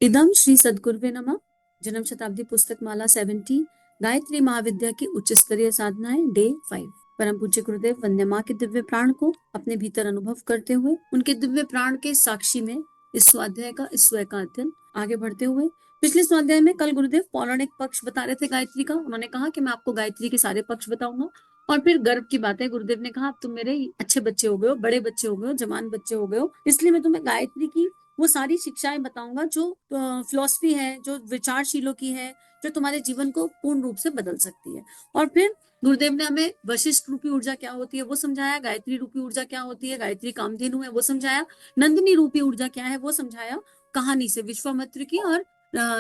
इदम श्री सद्गुरुवे नमः। जन्म शताब्दी पुस्तक माला 70 गायत्री महाविद्या की उच्च स्तरीय साधनाएं डे 5। परम पूज्य गुरुदेव वंदे माँ के दिव्य प्राण को अपने भीतर अनुभव करते हुए उनके दिव्य प्राण के साक्षी में इस स्वाध्याय का इस स्वय का अध्ययन आगे बढ़ते हुए पिछले स्वाध्याय में कल गुरुदेव पौराणिक पक्ष बता रहे थे गायत्री का। उन्होंने कहा कि मैं आपको गायत्री के सारे पक्ष बताऊंगा और फिर गर्व की बात है, गुरुदेव ने कहा अब तुम मेरे अच्छे बच्चे हो गए हो, बड़े बच्चे हो गए हो, जवान बच्चे हो गए हो, इसलिए मैं तुम्हें गायत्री की वो सारी शिक्षाएं बताऊंगा जो फिलॉसफी है, जो विचारशीलों की है, जो तुम्हारे जीवन को पूर्ण रूप से बदल सकती है। और फिर गुरुदेव ने हमें वशिष्ठ रूपी ऊर्जा क्या होती है वो समझाया, गायत्री रूपी ऊर्जा क्या होती है, गायत्री कामधेनु है वो समझाया, नंदिनी रूपी ऊर्जा क्या है वो समझाया कहानी से, विश्वामित्र की और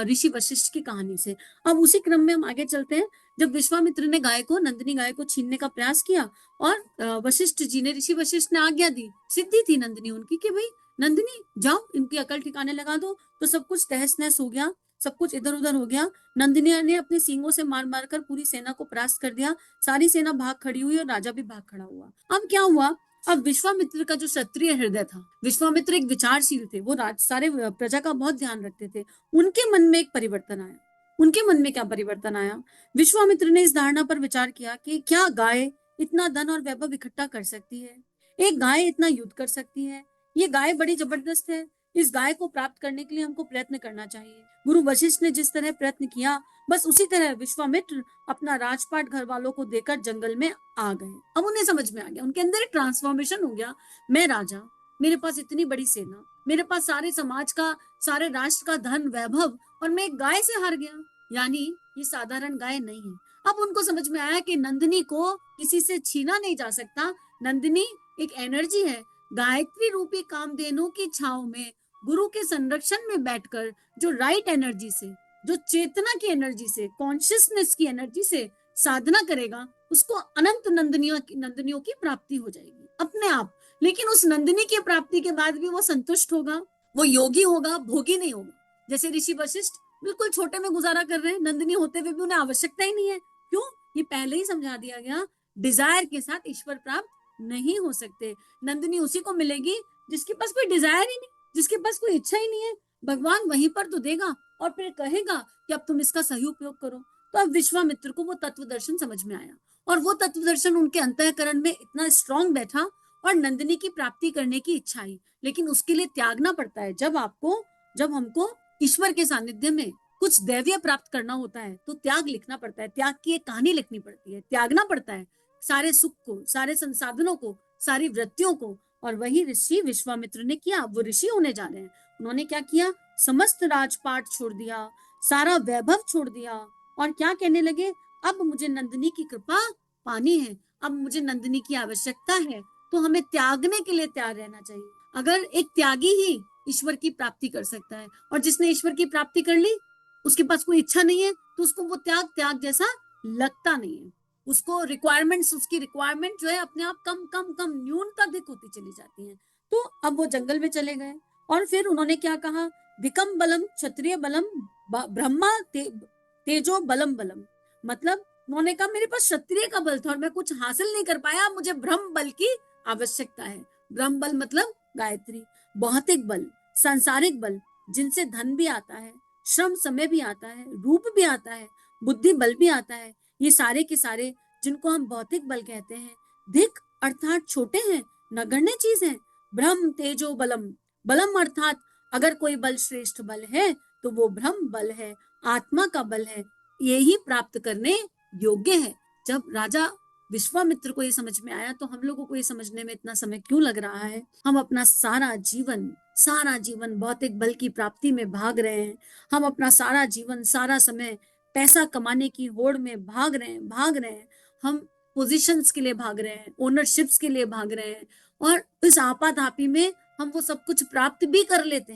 ऋषि वशिष्ठ की कहानी से। अब उसी क्रम में हम आगे चलते हैं। जब विश्वामित्र ने गाय को, नंदिनी गाय को छीनने का प्रयास किया और वशिष्ठ जी ने, ऋषि वशिष्ठ ने आज्ञा दी, सिद्धि थी नंदिनी उनकी कि भाई नंदिनी जाओ इनकी अकल ठिकाने लगा दो, तो सब कुछ तहस नहस हो गया, सब कुछ इधर उधर हो गया। नंदिनी ने अपने सींगों से मार मार कर पूरी सेना को परास्त कर दिया, सारी सेना भाग खड़ी हुई और राजा भी भाग खड़ा हुआ। अब क्या हुआ, अब विश्वामित्र का जो क्षत्रिय हृदय था, विश्वामित्र एक विचारशील थे, वो सारे प्रजा का बहुत ध्यान रखते थे, उनके मन में एक परिवर्तन आया। उनके मन में क्या परिवर्तन आया, विश्वामित्र ने इस धारणा पर विचार किया कि क्या गाय इतना धन और वैभव इकट्ठा कर सकती है, एक गाय इतना युद्ध कर सकती है, ये गाय बड़ी जबरदस्त है, इस गाय को प्राप्त करने के लिए हमको प्रयत्न करना चाहिए। गुरु वशिष्ठ ने जिस तरह प्रयत्न किया, बस उसी तरह विश्वामित्र अपना राजपाट घर वालों को देकर जंगल में आ गए। अब उन्हें समझ में आ गया, उनके अंदर एक ट्रांसफॉर्मेशन हो गया, मैं राजा, मेरे पास इतनी बड़ी सेना, मेरे पास सारे समाज का, सारे राष्ट्र का धन वैभव, और मैं एक गाय से हार गया, यानी ये साधारण गाय नहीं है। अब उनको समझ में आया कि नंदिनी को किसी से छीना नहीं जा सकता, नंदिनी एक एनर्जी है, गायत्री रूपी कामधेनु की छाव में गुरु के संरक्षण में बैठकर जो राइट एनर्जी से, जो चेतना की एनर्जी से, कॉन्शियसनेस की एनर्जी से साधना करेगा, उसको अनंत नंदिनियों की प्राप्ति हो जाएगी अपने आप। लेकिन उस नंदिनी की प्राप्ति के बाद भी वो संतुष्ट होगा, वो योगी होगा, भोगी नहीं होगा। जैसे ऋषि वशिष्ठ बिल्कुल छोटे में गुजारा कर रहे हैं, नंदिनी होते हुए भी उन्हें आवश्यकता ही नहीं है। क्यों, ये पहले ही समझा दिया गया, डिजायर के साथ ईश्वर प्राप्त नहीं हो सकते। नंदिनी उसी को मिलेगी जिसके पास कोई डिजायर ही नहीं, जिसके पास कोई इच्छा ही नहीं है। भगवान वहीं पर तो देगा और फिर कहेगा कि अब तुम इसका सही उपयोग करो। तो अब विश्वामित्र को वो तत्व दर्शन समझ में आया और वो तत्व दर्शन उनके अंतःकरण में इतना स्ट्रांग बैठा और नंदिनी की प्राप्ति करने की इच्छा आई। लेकिन उसके लिए त्यागना पड़ता है। जब हमको ईश्वर के सानिध्य में कुछ दैवीय प्राप्त करना होता है तो त्याग लिखना पड़ता है, त्याग की एक कहानी लिखनी पड़ती है, त्यागना पड़ता है सारे सुख को, सारे संसाधनों को, सारी वृत्तियों को। और वही ऋषि विश्वामित्र ने किया। वो ऋषि होने जा रहे हैं, उन्होंने क्या किया, समस्त राजपाट छोड़ दिया, सारा वैभव छोड़ दिया और क्या कहने लगे, अब मुझे नंदिनी की कृपा पानी है, अब मुझे नंदिनी की आवश्यकता है। तो हमें त्यागने के लिए तैयार रहना चाहिए। अगर एक त्यागी ही ईश्वर की प्राप्ति कर सकता है, और जिसने ईश्वर की प्राप्ति कर ली उसके पास कोई इच्छा नहीं है, तो उसको वो त्याग त्याग जैसा लगता नहीं है। उसको उसकी रिक्वायरमेंट जो है अपने आप कम कम कम न्यूनताधिक होती चली जाती है। तो अब वो जंगल में चले गए और फिर उन्होंने क्या कहा, विकम बलम क्षत्रिय बलम ब्रह्मा तेजो बलम बलम, मतलब उन्होंने कहा मेरे पास क्षत्रिय का बल था और मैं कुछ हासिल नहीं कर पाया, मुझे ब्रह्म बल की आवश्यकता है। ब्रह्म बल मतलब गायत्री, भौतिक बल, सांसारिक बल, जिनसे धन भी आता है, श्रम समय भी आता है, रूप भी आता है, बुद्धि बल भी आता है, ये सारे के सारे जिनको हम भौतिक बल कहते हैं, धिक अर्थात छोटे हैं, नगण्य चीज है। ब्रह्म तेजो बलम, बलम अर्थात अगर कोई बल श्रेष्ठ बल है तो वो ब्रह्म बल है, आत्मा का बल है, यही प्राप्त करने योग्य है। जब राजा विश्वामित्र को ये समझ में आया तो हम लोगों को ये समझने में इतना समय क्यों लग रहा है। हम अपना सारा जीवन भौतिक बल की प्राप्ति में भाग रहे हैं। हम अपना सारा जीवन, सारा समय पैसा कमाने की होड़ में भाग रहे हैं। हम पोजीशंस के लिए भाग रहे हैं, ओनरशिप्स के लिए भाग रहे हैं, और इस आपाधापी में हम वो सब कुछ प्राप्त भी कर लेते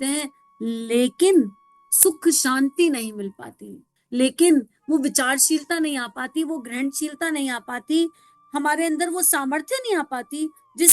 हैं, लेकिन सुख शांति नहीं मिल पाती, लेकिन वो विचारशीलता नहीं आ पाती, वो ग्रहणशीलता नहीं आ पाती, हमारे अंदर वो सामर्थ्य नहीं आ पाती जो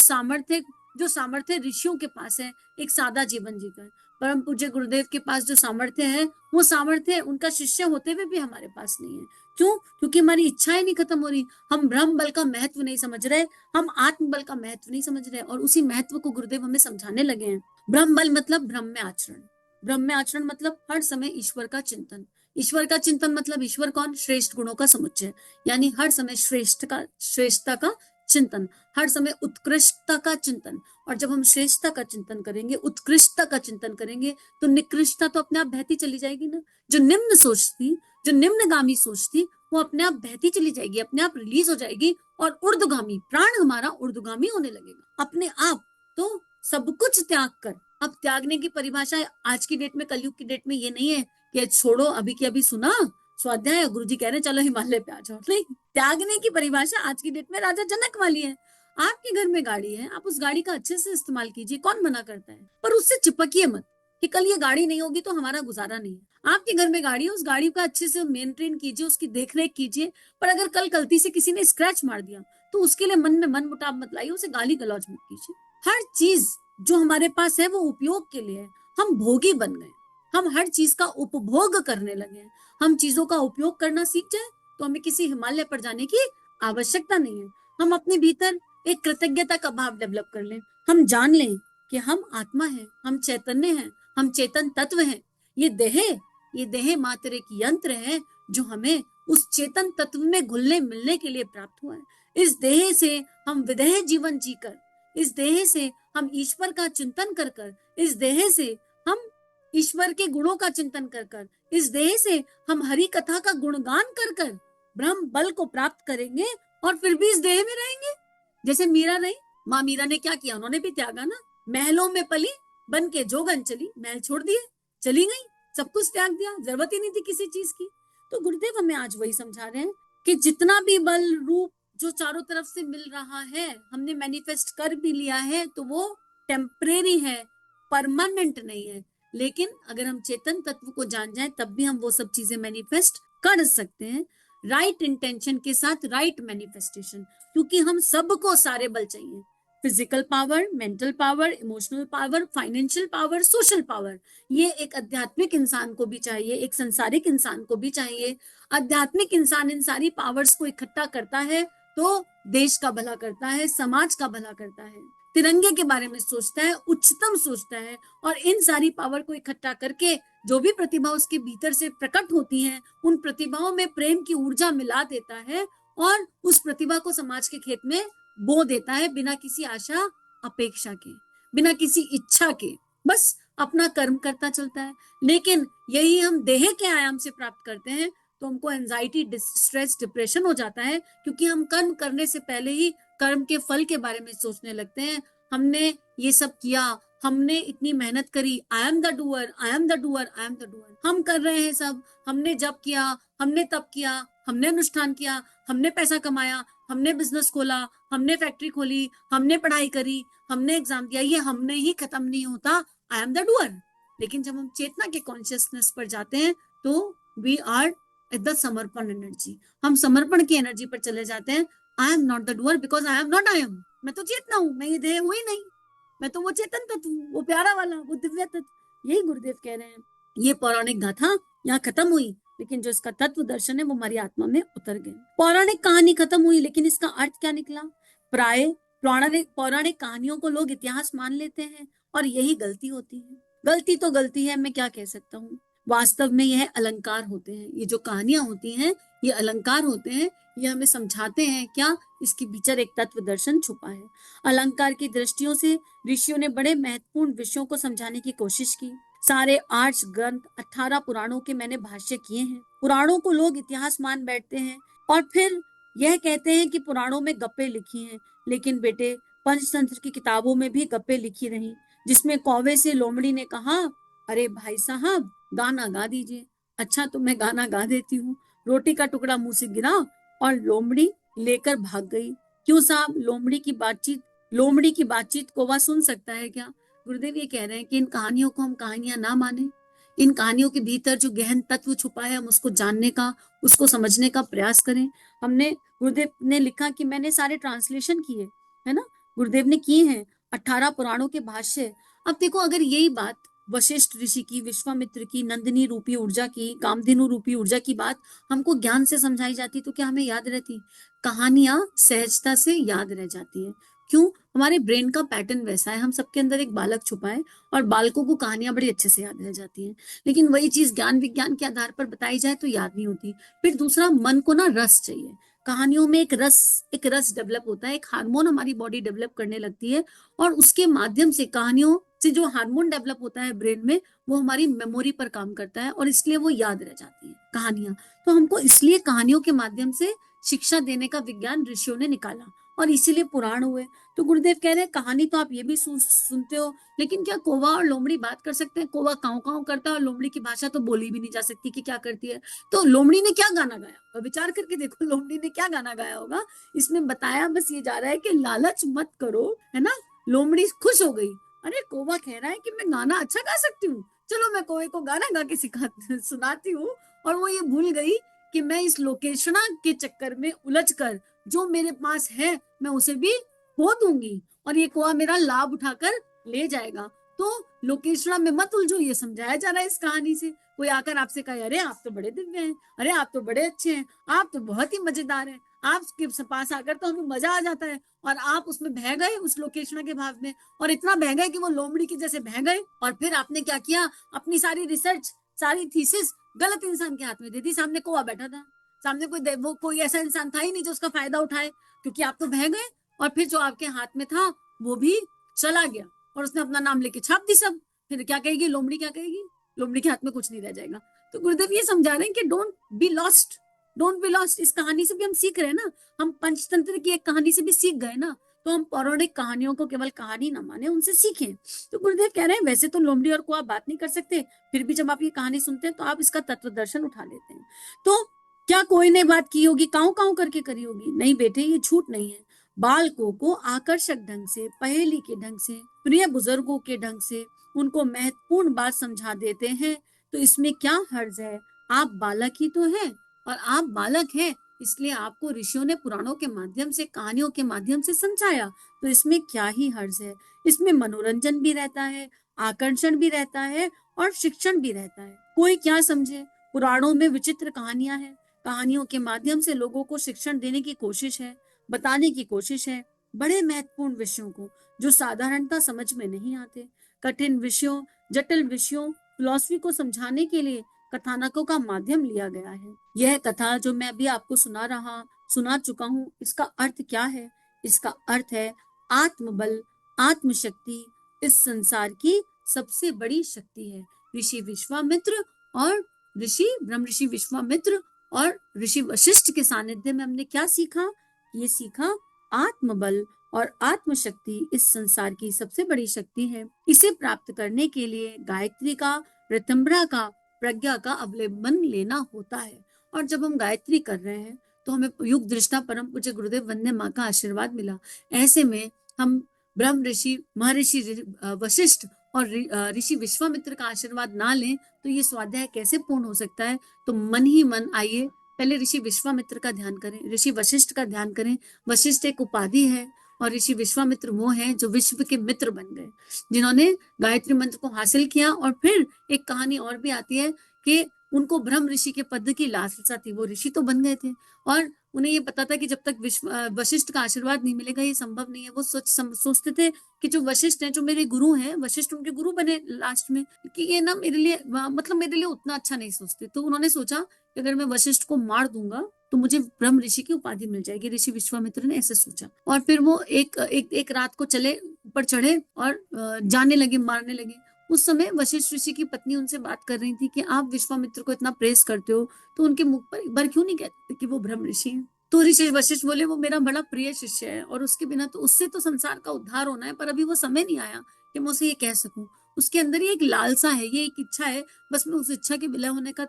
सामर्थ्य ऋषियों के पास है एक सादा जीवन जीकर। परम पूज्य गुरुदेव के पास जो सामर्थ्य है, वो सामर्थ्य उनका शिष्य होते हुए भी हमारे पास नहीं है। क्यों? क्योंकि हमारी इच्छाएं नहीं खत्म हो रही, हम ब्रह्म बल का महत्व नहीं समझ रहे, हम आत्म बल का महत्व नहीं समझ रहे, और उसी महत्व को गुरुदेव हमें समझाने लगे हैं। ब्रह्मबल मतलब ब्रह्म आचरण। ब्रह्म आचरण मतलब हर समय ईश्वर का चिंतन। ईश्वर का चिंतन मतलब ईश्वर कौन? श्रेष्ठ गुणों का समुच्चय, यानी हर समय श्रेष्ठता का चिंतन, हर समय उत्कृष्टता का चिंतन। और जब हम श्रेष्ठता का चिंतन करेंगे, उत्कृष्टता का चिंतन करेंगे, तो निकृष्टता तो अपने आप बहती चली जाएगी ना। जो निम्न सोचती, जो निम्नगामी सोचती, वो अपने आप बहती चली जाएगी, अपने आप रिलीज हो जाएगी, और ऊर्ध्वगामी प्राण हमारा ऊर्ध्वगामी होने लगेगा अपने आप। तो सब कुछ त्याग कर, अब त्यागने की परिभाषा आज की डेट में, कलयुग की डेट में ये नहीं है कि छोड़ो अभी की अभी सुना स्वाध्याय, गुरुजी कह रहे हैं चलो हिमालय पे आ जाओ, नहीं। त्यागने की परिभाषा आज की डेट में राजा जनक वाली है। आपके घर में गाड़ी है, आप उस गाड़ी का अच्छे से इस्तेमाल कीजिए, कौन मना करता है, पर उससे चिपकिए मत कि कल ये गाड़ी नहीं होगी तो हमारा गुजारा नहीं है। आपके घर में गाड़ी है, उस गाड़ी का अच्छे से मेंटेन कीजिए, उसकी देखरेख कीजिए, पर अगर कल गलती से किसी ने स्क्रैच मार दिया तो उसके लिए मन में मन मुटाव मत लाइए, उसे गाली गलौज मत कीजिए। हर चीज जो हमारे पास है वो उपयोग के लिए है। हम भोगी बन गए, हम हर चीज का उपभोग करने लगे हैं। हम चीजों का उपयोग करना सीख जाए तो हमें किसी हिमालय पर जाने की आवश्यकता नहीं है। हम अपने भीतर एक कृतज्ञता का भाव डेवलप कर लें, हम जान लें कि हम आत्मा है, हम चैतन्य हैं, हम चेतन तत्व हैं। ये देह मात्र एक यंत्र है जो हमें उस चेतन तत्व में घुलने मिलने के लिए प्राप्त हुआ है। इस देह से हम विदेह जीवन जीकर, इस देह से हम ईश्वर का चिंतन कर कर, इस देह से हम ईश्वर के गुणों का चिंतन कर कर, इस देह से हम हरि कथा का गुणगान कर कर ब्रह्म बल को प्राप्त करेंगे, और फिर भी इस देह में रहेंगे। जैसे मीरा रही, माँ मीरा ने क्या किया, उन्होंने भी त्यागा ना। महलों में पली, बन के जोगन चली, महल छोड़ दिए, चली गई, सब कुछ त्याग दिया, जरूरत ही नहीं थी किसी चीज की। तो गुरुदेव हमें आज वही समझा रहे हैं कि जितना भी बल रूप जो चारों तरफ से मिल रहा है, हमने मैनिफेस्ट कर भी लिया है, तो वो टेम्परेरी है, परमानेंट नहीं है। लेकिन अगर हम चेतन तत्व को जान जाएं तब भी हम वो सब चीजें मैनिफेस्ट कर सकते हैं, राइट इंटेंशन के साथ, राइट मैनिफेस्टेशन। क्योंकि हम सबको सारे बल चाहिए, physical power, mental power, emotional power, financial power, social power. ये एक आध्यात्मिक इंसान को भी चाहिए, एक संसारिक इंसान को भी चाहिए। आध्यात्मिक इंसान इन सारी पावर्स को इकट्ठा करता है तो देश का भला करता है, समाज का भला करता है, तिरंगे के बारे में सोचता है, उच्चतम सोचता है, और इन सारी पावर को इकट्ठा करके जो भी प्रतिभा उसके भीतर से प्रकट होती है, उन प्रतिभाओं में प्रेम की ऊर्जा मिला देता है, और उस प्रतिभा को समाज के खेत में बो देता है, बिना किसी आशा अपेक्षा के, बिना किसी इच्छा के, बस अपना कर्म करता चलता है। लेकिन यही हम देह के आयाम से प्राप्त करते हैं तो हमको एंजाइटी, स्ट्रेस, डिप्रेशन हो जाता है, क्योंकि हम कर्म करने से पहले ही कर्म के फल के बारे में सोचने लगते हैं। हमने ये सब किया, हमने इतनी मेहनत करी, I am the doer, I am the doer, I am the doer. हम कर रहे हैं सब, हमने जब किया, हमने तब किया, हमने अनुष्ठान किया, हमने पैसा कमाया, हमने बिजनेस खोला, हमने फैक्ट्री खोली, हमने पढ़ाई करी, हमने एग्जाम दिया, ये हमने ही खत्म नहीं होता, आई एम द डूअर। लेकिन जब हम चेतना के कॉन्शियसनेस पर जाते हैं तो वी आर एट द समर्पण एनर्जी, हम समर्पण की एनर्जी पर चले जाते हैं। I am not the doer because I am not I am, मैं तो चेतना हूं, मैं ये देह हूं ही नहीं, मैं तो वो चेतन तत्व हूँ, वो प्यारा वाला, वो दिव्य तत्व। यही गुरुदेव कह रहे हैं। ये पौराणिक गाथा यहाँ खत्म हुई, लेकिन जो इसका तत्व दर्शन है वो हमारी आत्मा में उतर गए। पौराणिक कहानी खत्म हुई, लेकिन इसका अर्थ क्या निकला? प्राय पौराणिक कहानियों को लोग इतिहास मान लेते हैं, और यही गलती होती है। गलती तो गलती है, मैं क्या कह सकता हूँ। वास्तव में यह अलंकार होते हैं, ये जो कहानियां होती हैं ये अलंकार होते हैं, ये हमें समझाते हैं क्या, इसके भीतर एक तत्व दर्शन छुपा है। अलंकार की दृष्टियों से ऋषियों ने बड़े महत्वपूर्ण विषयों को समझाने की कोशिश की। सारे 8 ग्रंथ, 18 पुराणों के मैंने भाष्य किए हैं। पुराणों को लोग इतिहास मान बैठते हैं और फिर यह कहते हैं कि पुराणों में गप्पे लिखी हैं। लेकिन बेटे, पंचतंत्र की किताबों में भी गप्पे लिखी रही, जिसमें कौवे से लोमड़ी ने कहा, अरे भाई साहब गाना गा दीजिए। अच्छा तो मैं गाना गा देती हूँ। रोटी का टुकड़ा मुंह से गिरा और लोमड़ी लेकर भाग गई। क्यों साहब, लोमड़ी की बातचीत कौवा सुन सकता है क्या? गुरुदेव ये कह रहे हैं कि इन कहानियों को हम कहानियां ना माने, इन कहानियों के भीतर जो गहन तत्व छुपा है हम उसको जानने का, उसको समझने का प्रयास करें। हमने, गुरुदेव ने लिखा कि मैंने सारे ट्रांसलेशन किए, है ना, गुरुदेव ने किए हैं 18 पुराणों के भाष्य। अब देखो, अगर यही बात वशिष्ठ ऋषि की, विश्वामित्र की, नंदिनी रूपी ऊर्जा की, कामधेनु रूपी ऊर्जा की बात हमको ज्ञान से समझाई जाती तो क्या हमें याद रहती? कहानियां सहजता से याद रह जाती हैं। क्यों? हमारे ब्रेन का पैटर्न वैसा है, हम सबके अंदर एक बालक छुपा है और बालकों को कहानियां बड़ी अच्छे से याद रह जाती हैं, लेकिन वही चीज ज्ञान विज्ञान के आधार पर बताई जाए तो याद नहीं होती। फिर दूसरा, मन को ना रस चाहिए। कहानियों में एक रस डेवलप होता है, एक हार्मोन हमारी बॉडी डेवलप करने लगती है, और उसके माध्यम से कहानियों से जो हार्मोन डेवलप होता है ब्रेन में, वो हमारी मेमोरी पर काम करता है और इसलिए वो याद रह जाती है कहानियां। तो हमको इसलिए कहानियों के माध्यम से शिक्षा देने का विज्ञान ऋषियों ने निकाला, और इसीलिए पुराण हुए। तो गुरुदेव कह रहे हैं कहानी तो आप ये भी सुनते हो, लेकिन क्या कौवा और लोमड़ी बात कर सकते हैं? कौवा काऊ काऊ करता है और लोमड़ी की भाषा तो बोली भी नहीं जा सकती कि क्या करती है। तो लोमड़ी ने क्या गाना गाया, और विचार करके देखो लोमड़ी ने क्या गाना गाया होगा। इसमें बताया बस ये जा रहा है कि लालच मत करो, है ना। लोमड़ी खुश हो गई, अरे कौवा कह रहा है कि मैं गाना अच्छा गा सकती हूँ, चलो मैं कौवे को गाना गा के सुनाती हूँ। और वो ये भूल गई कि मैं इस लोकेशना के चक्कर में उलझकर जो मेरे पास है मैं उसे भी खो दूंगी, और ये कौवा मेरा लाभ उठाकर ले जाएगा। तो लोकेशना में मत उलझो, ये समझाया जा रहा है इस कहानी से। कोई आकर आपसे कहे अरे आप तो बड़े दिव्य हैं, अरे आप तो बड़े अच्छे हैं, आप तो बहुत ही मजेदार हैं, आपके पास आकर तो हमें मजा आ जाता है, और आप उसमें बह गए उस लोकेशना के भाव में, और इतना बह गए कि वो लोमड़ी के जैसे बह गए। और फिर आपने क्या किया, अपनी सारी रिसर्च, सारी थीसिस गलत इंसान के हाथ में दे दी। सामने कौवा बैठा था, सामने कोई ऐसा इंसान था ही नहीं जो उसका फायदा उठाए, क्योंकि आप तो बह गए, और फिर जो आपके हाथ में था वो भी चला गया, और उसने अपना नाम लेके छाप दी सब। फिर क्या कहेगी लोमड़ी, क्या कहेगी? लोमड़ी के हाथ में कुछ नहीं रह जाएगा। तो गुरुदेव ये समझा रहे हैं कि don't be lost, don't be lost. इस कहानी से भी हम सीख रहे हैं ना, हम पंचतंत्र की एक कहानी से भी सीख गए ना, तो हम पौराणिक कहानियों को केवल कहानी ना माने, उनसे सीखें। तो गुरुदेव कह रहे हैं वैसे तो लोमड़ी और कौवा बात नहीं कर सकते, फिर भी जब आप ये कहानी सुनते हैं तो आप इसका तत्व दर्शन उठा लेते हैं। तो क्या कोई ने बात की होगी, काऊ काऊ करके करी होगी? नहीं बेटे, ये झूठ नहीं है। बालकों को आकर्षक ढंग से, पहेली के ढंग से, प्रिय बुजुर्गों के ढंग से उनको महत्वपूर्ण बात समझा देते हैं, तो इसमें क्या हर्ज है? आप बालक ही तो हैं, और आप बालक हैं इसलिए आपको ऋषियों ने पुराणों के माध्यम से, कहानियों के माध्यम से समझाया, तो इसमें क्या ही हर्ज है? इसमें मनोरंजन भी रहता है, आकर्षण भी रहता है, और शिक्षण भी रहता है। कोई क्या समझे, पुराणों में विचित्र कहानियां हैं, कहानियों के माध्यम से लोगों को शिक्षण देने की कोशिश है, बताने की कोशिश है, बड़े महत्वपूर्ण विषयों को जो साधारणता समझ में नहीं आते, कठिन विषयों, जटिल विषयों, फिलॉसफी को समझाने के लिए कथानकों का माध्यम लिया गया है। यह कथा जो मैं अभी आपको सुना चुका हूँ, इसका अर्थ क्या है? इसका अर्थ है आत्मबल, आत्मशक्ति इस संसार की सबसे बड़ी शक्ति है। ऋषि विश्वामित्र और ब्रह्म ऋषि विश्वामित्र और ऋषि वशिष्ठ के सानिध्य में हमने क्या सीखा? ये सीखा आत्मबल और आत्मशक्ति इस संसार की सबसे बड़ी शक्ति है। इसे प्राप्त करने के लिए गायत्री का, ऋतंभरा का, प्रज्ञा का अवलंबन लेना होता है। और जब हम गायत्री कर रहे हैं तो हमें युग दृष्टा परम पूज्य गुरुदेव वंदे माँ का आशीर्वाद मिला। ऐसे में हम ब्रह्म ऋषि, महर्षि वशिष्ठ और ऋषि विश्वामित्र का आशीर्वाद ना लें तो ये स्वाध्याय कैसे पूर्ण हो सकता है? तो मन ही मन आइए पहले ऋषि विश्वामित्र का ध्यान करें, ऋषि वशिष्ठ का ध्यान करें। वशिष्ठ एक उपाधि है और ऋषि विश्वामित्र वो हैं जो विश्व के मित्र बन गए, जिन्होंने गायत्री मंत्र को हासिल किया। और फिर एक कहानी और भी आती है कि उनको ब्रह्म ऋषि के पद की लालसा थी, वो ऋषि तो बन गए थे और उन्हें ये पता था कि जब तक वशिष्ठ का आशीर्वाद नहीं मिलेगा ये संभव नहीं है। वो सोचते थे कि जो वशिष्ठ हैं, जो मेरे गुरु हैं, वशिष्ठ उनके गुरु बने लास्ट में, कि ये ना मेरे लिए मतलब मेरे लिए उतना अच्छा नहीं सोचते। तो उन्होंने सोचा कि अगर मैं वशिष्ठ को मार दूंगा तो मुझे ब्रह्म ऋषि की उपाधि मिल जाएगी। ऋषि विश्वामित्र ने ऐसे सोचा और फिर वो एक रात को ऊपर चढ़े और जाने लगे, मारने लगे। उस समय वशिष्ठ ऋषि की पत्नी उनसे बात कर रही थी कि आप विश्वामित्र को इतना प्रेस करते हो तो उनके मुख पर एक बार क्यों नहीं कहते कि वो ब्रह्म ऋषि हैं? तो ऋषि वशिष्ठ बोले वो मेरा बड़ा प्रिय शिष्य है और उसके बिना तो, उससे तो संसार का उद्धार होना है, पर अभी वो समय नहीं आया कि मैं उसे ये कह सकूं। उसके अंदर ये एक लालसा है, ये एक इच्छा है, बस मैं उस इच्छा के विलय होने का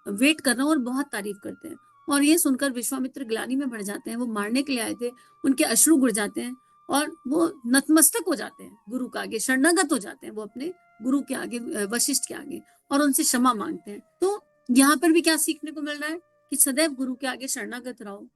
वेट कर रहा हूँ। और बहुत तारीफ करते हैं। और ये सुनकर विश्वामित्र ग्लानि में भर जाते हैं। वो मारने के लिए आए थे, उनके अश्रु गिर जाते हैं और वो नतमस्तक हो जाते हैं गुरु के आगे, शरणागत हो जाते हैं वो अपने गुरु के आगे, वशिष्ठ के आगे, और उनसे क्षमा मांगते हैं। तो यहाँ पर भी क्या सीखने को मिल रहा है कि सदैव गुरु के आगे शरणागत रहो,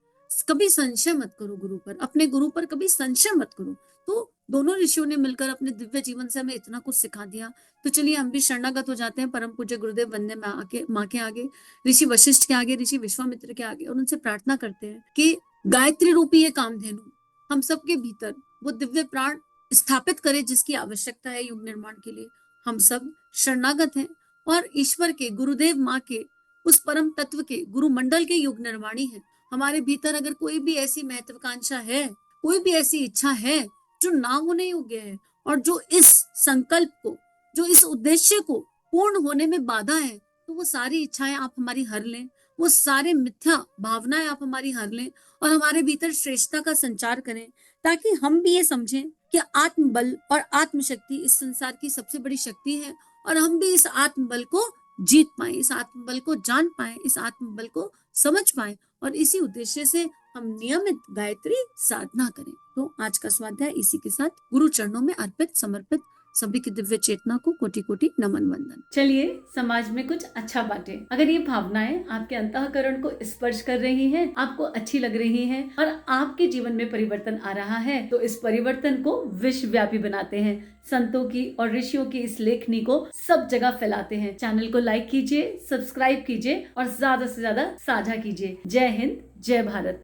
कभी संशय मत करो गुरु पर, अपने गुरु पर कभी संशय मत करो। तो दोनों ऋषियों ने मिलकर अपने दिव्य जीवन से हमें इतना कुछ सिखा दिया। तो चलिए हम भी शरणागत हो जाते हैं परम पूज्य गुरुदेव वंदे माँ के आगे, ऋषि वशिष्ठ के आगे, ऋषि विश्वामित्र के आगे, और उनसे प्रार्थना करते हैं कि गायत्री रूपी ये कामधेनु हम सबके भीतर वो दिव्य प्राण स्थापित करे जिसकी आवश्यकता है युग निर्माण के लिए। हम सब शरणागत हैं और ईश्वर के, गुरुदेव माँ के, उस परम तत्व के, गुरु मंडल के युग निर्माणी हैं। हमारे भीतर अगर कोई भी ऐसी महत्वाकांक्षा है, कोई भी ऐसी इच्छा है जो ना होने योग्य है और जो इस संकल्प को, जो इस उद्देश्य को पूर्ण होने में बाधा है, तो वो सारी इच्छाएं आप हमारी हर लें, वो सारे मिथ्या भावनाएं आप हमारी हर लें और हमारे भीतर श्रेष्ठता का संचार करें, ताकि हम भी ये समझें कि आत्मबल और आत्मशक्ति इस संसार की सबसे बड़ी शक्ति है और हम भी इस आत्मबल को जीत पाए, इस आत्मबल को जान पाए, इस आत्मबल को समझ पाए और इसी उद्देश्य से हम नियमित गायत्री साधना करें। तो आज का स्वाध्याय इसी के साथ गुरु चरणों में अर्पित, समर्पित। सभी की दिव्य चेतना को कोटि कोटि नमन वंदन। चलिए समाज में कुछ अच्छा बांटे। अगर ये भावनाएं आपके अंतःकरण को स्पर्श कर रही हैं, आपको अच्छी लग रही हैं और आपके जीवन में परिवर्तन आ रहा है, तो इस परिवर्तन को विश्वव्यापी बनाते हैं। संतों की और ऋषियों की इस लेखनी को सब जगह फैलाते हैं। चैनल को लाइक कीजिए, सब्सक्राइब कीजिए और ज्यादा से ज्यादा साझा कीजिए। जय हिंद, जय भारत।